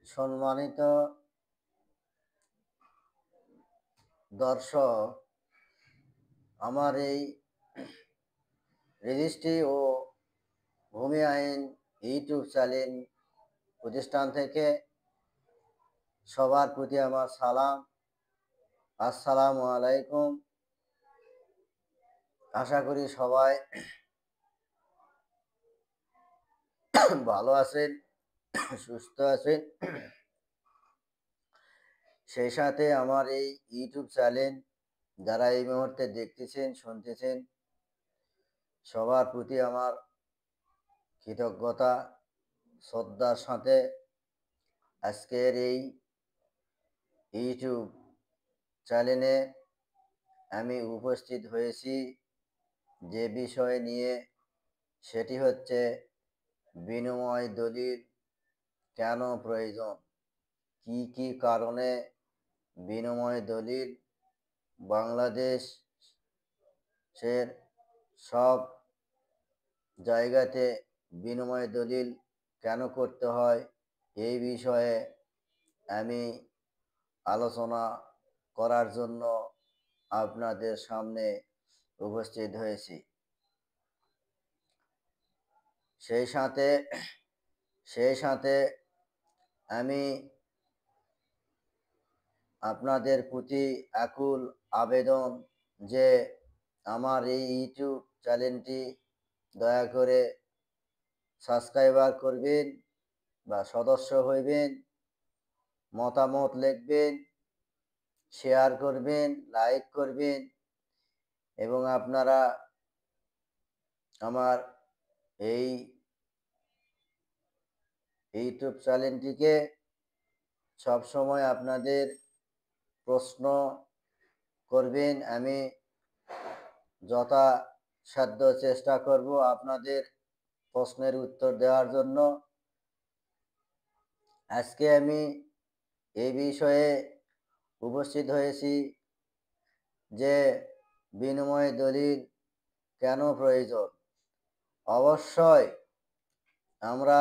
সম্মানিত দর্শক, আমার এই রেজিস্ট্রি ও ভূমি আইন ইউটিউব চ্যানেল প্রতিষ্ঠান থেকে সবার প্রতি আমার সালাম। আসসালামু আলাইকুম। আশা করি সবাই ভালো আছেন, সুস্থ আছেন। সেই সাথে আমার এই ইউটিউব চ্যানেল যারা এই মুহূর্তে দেখতেছেন, শুনতেছেন, সবার প্রতি আমার কৃতজ্ঞতা, শ্রদ্ধার সাথে আজকের এই ইউটিউব চ্যানেলে আমি উপস্থিত হয়েছি যে বিষয় নিয়ে, সেটি হচ্ছে বিনিময় দলিল কেন প্রয়োজন, কি কি কারণে বিনিময় দলিল বাংলাদেশের সব জায়গাতে বিনিময় দলিল কেন করতে হয়, এই বিষয়ে আমি আলোচনা করার জন্য আপনাদের সামনে উপস্থিত হয়েছি। সেই সাথে আমি আপনাদের প্রতি আকুল আবেদন যে আমার এই ইউটিউব চ্যানেলটি দয়া করে সাবস্ক্রাইবার করবেন বা সদস্য হইবেন, মতামত লিখবেন, শেয়ার করবেন, লাইক করবেন এবং আপনারা আমার এই ইউটিউব চ্যানেলটিকে সবসময় আপনাদের প্রশ্ন করবেন। আমি যথাসাধ্য চেষ্টা করব আপনাদের প্রশ্নের উত্তর দেওয়ার জন্য। আজকে আমি এই বিষয়ে উপস্থিত হয়েছি যে বিনিময় দলিল কেন প্রয়োজন। অবশ্যই আমরা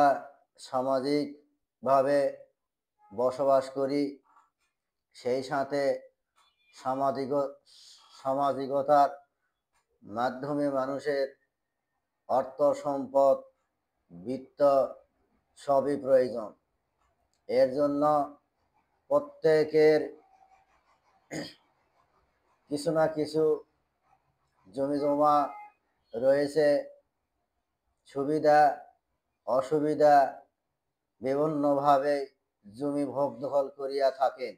সামাজিকভাবে বসবাস করি, সেই সাথে সামাজিকতার মাধ্যমে মানুষের অর্থ সম্পদ, বিত্ত সবই প্রয়োজন। এর জন্য প্রত্যেকের কিছু না কিছু জমি জমা রয়েছে, সুবিধা অসুবিধা বিভিন্নভাবে জমি ভোগ দখল করিয়া থাকেন।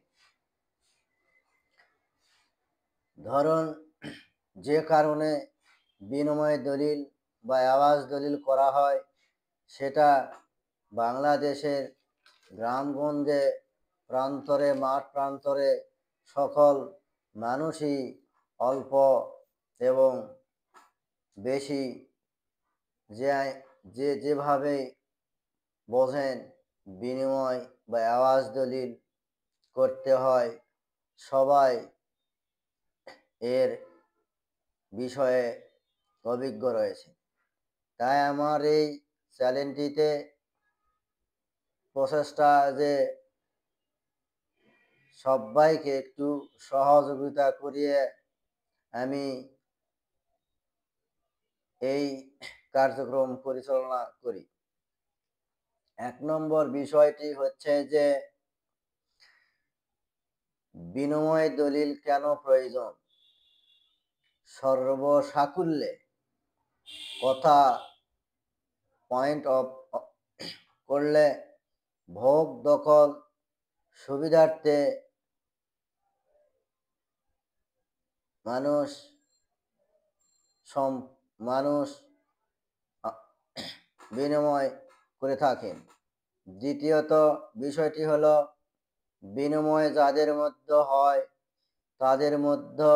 ধরুন, যে কারণে বিনিময় দলিল বা আবাস দলিল করা হয়, সেটা বাংলাদেশের গ্রামগঞ্জে, প্রান্তরে, মাঠ প্রান্তরে সকল মানুষই অল্প এবং বেশি যে যেভাবে বোঝেন বিনিময় বা আবাস দলিল করতে হয়, সবাই এর বিষয়ে অভিজ্ঞ রয়েছে। তাই আমার এই চ্যানেলটিতে প্রচেষ্টা যে সবাইকে একটু সহযোগিতা করিয়ে আমি এই কার্যক্রম পরিচালনা করি। 1 নম্বর বিষয়টি হচ্ছে যে বিনিময় দলিল কেন প্রয়োজন। সর্বসাকুল্যে কথা পয়েন্ট অফ করলে, ভোগ দখল সুবিধার্থে মানুষ বিনিময় করে থাকেন। দ্বিতীয়ত বিষয়টি হলো, বিনিময় যাদের মধ্যে হয় তাদের মধ্যে,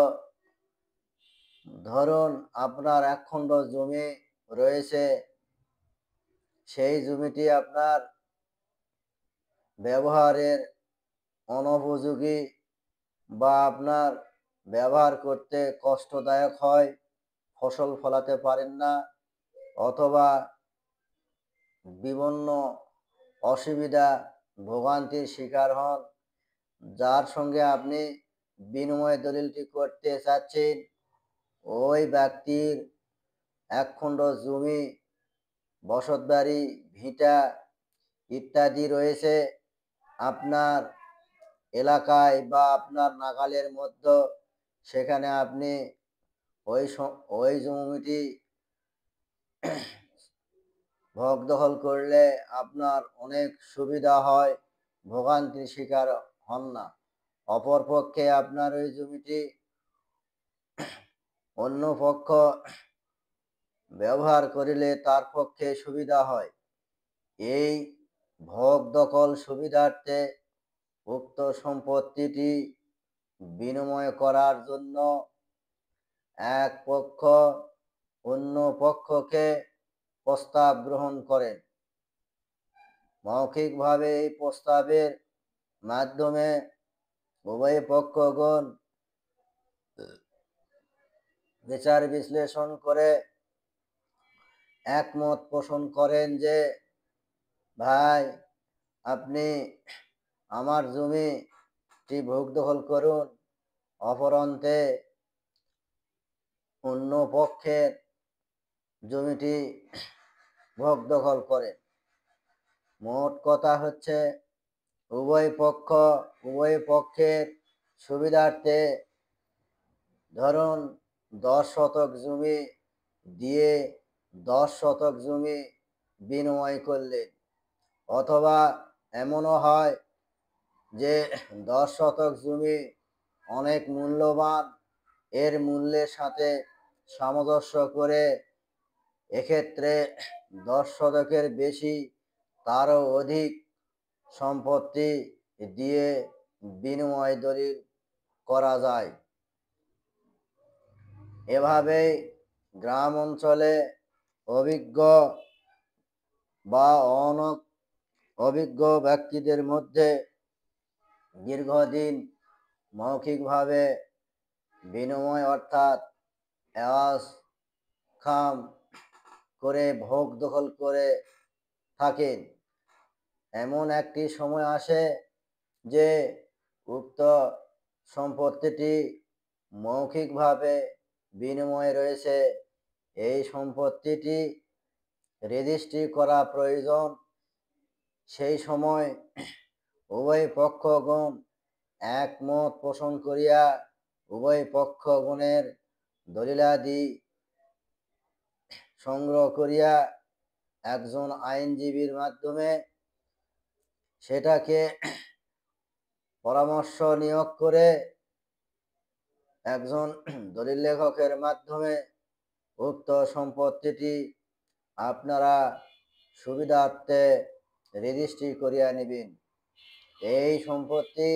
ধরুন আপনার একখণ্ড জমি রয়েছে, সেই জমিটি আপনার ব্যবহারের অনুপযোগী বা আপনার ব্যবহার করতে কষ্টদায়ক হয়, ফসল ফলাতে পারেন না, অথবা বিভিন্ন অসুবিধা ভোগান্তির শিকার হন। যার সঙ্গে আপনি বিনিময় দলিলটি করতে চাচ্ছেন ওই ব্যক্তির এক খণ্ড জমি, বসতবাড়ি, ভিটা ইত্যাদি রয়েছে আপনার এলাকায় বা আপনার নাগালের মধ্যে। সেখানে আপনি ওই জমিটি ভোগ দখল করলে আপনার অনেক সুবিধা হয়, ভোগান্তির শিকার হন না। অপরপক্ষে আপনার ওই জমিটি অন্য পক্ষ ব্যবহার করিলে তার পক্ষে সুবিধা হয়। এই ভোগ দখল সুবিধার্থে উক্ত সম্পত্তিটি বিনিময় করার জন্য এক পক্ষ অন্য পক্ষকে প্রস্তাব গ্রহণ করেন। মৌখিকভাবে এই প্রস্তাবের মাধ্যমে উভয় পক্ষগণ বিচার বিশ্লেষণ করে একমত পোষণ করেন যে ভাই, আপনি আমার জমিটি ভোগ দখল করুন, অপরন্তে অন্য পক্ষের জমিটি ভোগ দখল করেন। মোট কথা হচ্ছে উভয় পক্ষের সুবিধার্থে ধরুন 10 শতক জমি দিয়ে 10 শতক জমি বিনিময় করলেন, অথবা এমনও হয় যে 10 শতক জমি অনেক মূল্যবান, এর মূল্যের সাথে সামঞ্জস্য করে এক্ষেত্রে 10 শতকের বেশি তারও অধিক সম্পত্তি দিয়ে বিনিময় দলিল করা যায়। এভাবেই গ্রাম অঞ্চলে অভিজ্ঞ বা অভিজ্ঞ ব্যক্তিদের মধ্যে দীর্ঘদিন মৌখিকভাবে বিনিময় অর্থাৎ এওয়াজ খাম করে ভোগ দখল করে থাকেন। এমন একটি সময় আসে যে উক্ত সম্পত্তিটি মৌখিকভাবে বিনিময় রয়েছে, এই সম্পত্তিটি রেজিস্ট্রি করা প্রয়োজন। সেই সময় উভয় পক্ষগণ একমত পোষণ করিয়া উভয় পক্ষগণের দলিলাদি সংগ্রহ করিয়া একজন আইনজীবীর মাধ্যমে সেটাকে পরামর্শ নিয়োগ করে একজন দলিল লেখকের মাধ্যমে উক্ত সম্পত্তিটি আপনারা সুবিধার্থে রেজিস্ট্রি করিয়া নেবেন। এই সম্পত্তি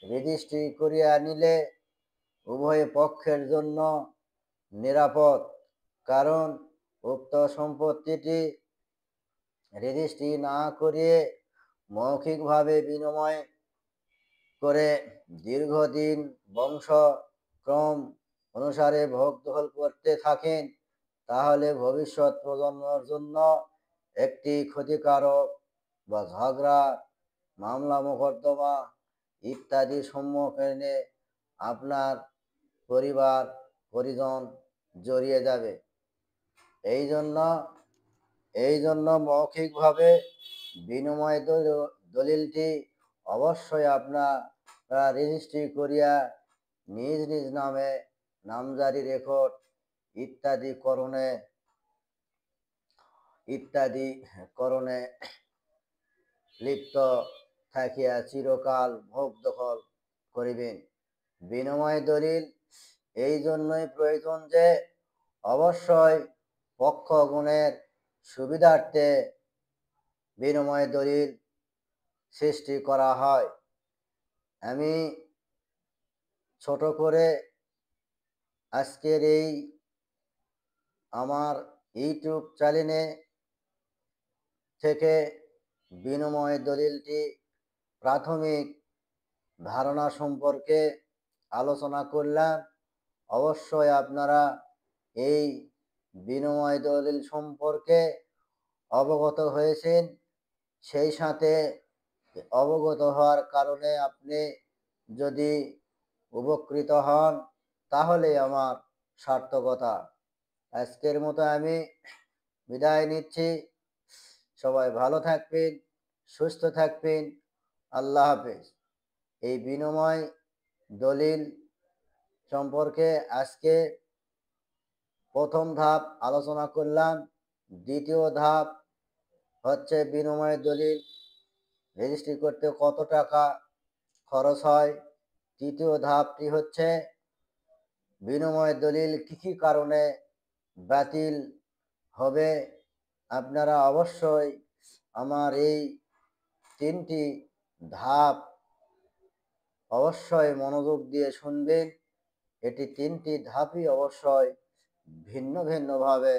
রেজিস্ট্রি করিয়া নিলে উভয় পক্ষের জন্য নিরাপদ, কারণ উক্ত সম্পত্তিটি রেজিস্ট্রি না করিয়ে মৌখিকভাবে বিনিময় করে দীর্ঘদিন বংশক্রম অনুসারে ভোগ দখল করতে থাকেন, তাহলে ভবিষ্যৎ প্রজন্মের জন্য একটি ক্ষতিকারক বা ঝগড়া, মামলা মোকদ্দমা ইত্যাদি সম্মুখীনে আপনার পরিবার পরিজন জড়িয়ে যাবে। এই জন্য মৌখিকভাবে বিনিময় দলিলটি অবশ্যই আপনারা রেজিস্ট্রি করিয়া নিজ নিজ নামে নামজারি রেকর্ড ইত্যাদি করণে লিপ্ত থাকিয়া চিরকাল ভোগ দখল করিবেন। বিনিময় দলিল এই জন্যই প্রয়োজন যে অবশ্যই পক্ষগণের সুবিধার্থে বিনিময় দলিল সৃষ্টি করা হয়। আমি ছোট করে আজকের এই আমার ইউটিউব চ্যানেলে থেকে বিনিময় দলিলটি প্রাথমিক ধারণা সম্পর্কে আলোচনা করলাম। অবশ্যই আপনারা এই বিনিময় দলিল সম্পর্কে অবগত হয়েছেন, সেই সাথে অবগত হওয়ার কারণে আপনি যদি উপকৃত হন তাহলে আমার সার্থকতা। আজকের মতো আমি বিদায় নিচ্ছি। সবাই ভালো থাকবেন, সুস্থ থাকবেন। আল্লাহ হাফেজ। এই বিনিময় দলিল সম্পর্কে আজকে প্রথম ধাপ আলোচনা করলাম। দ্বিতীয় ধাপ হচ্ছে বিনিময় দলিল রেজিস্ট্রি করতে কত টাকা খরচ হয়। তৃতীয় ধাপটি হচ্ছে বিনিময় দলিল কি কি কারণে বাতিল হবে। আপনারা অবশ্যই আমার এই তিনটি ধাপ অবশ্যই মনোযোগ দিয়ে শুনবেন। এটি তিনটি ধাপই অবশ্যই ভিন্ন ভিন্নভাবে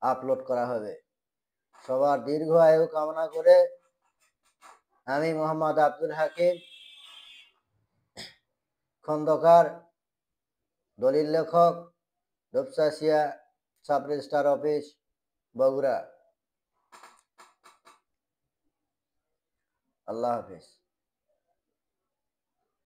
আপলোড করা হবে। সবার দীর্ঘ আয়ু কামনা করে আমি মোহাম্মদ আব্দুল হাকিম খন্দকার, দলিল লেখক, রূপসাশিয়া সাব রেজিস্ট্রার অফিস, বগুড়া। আল্লাহ হাফিজ।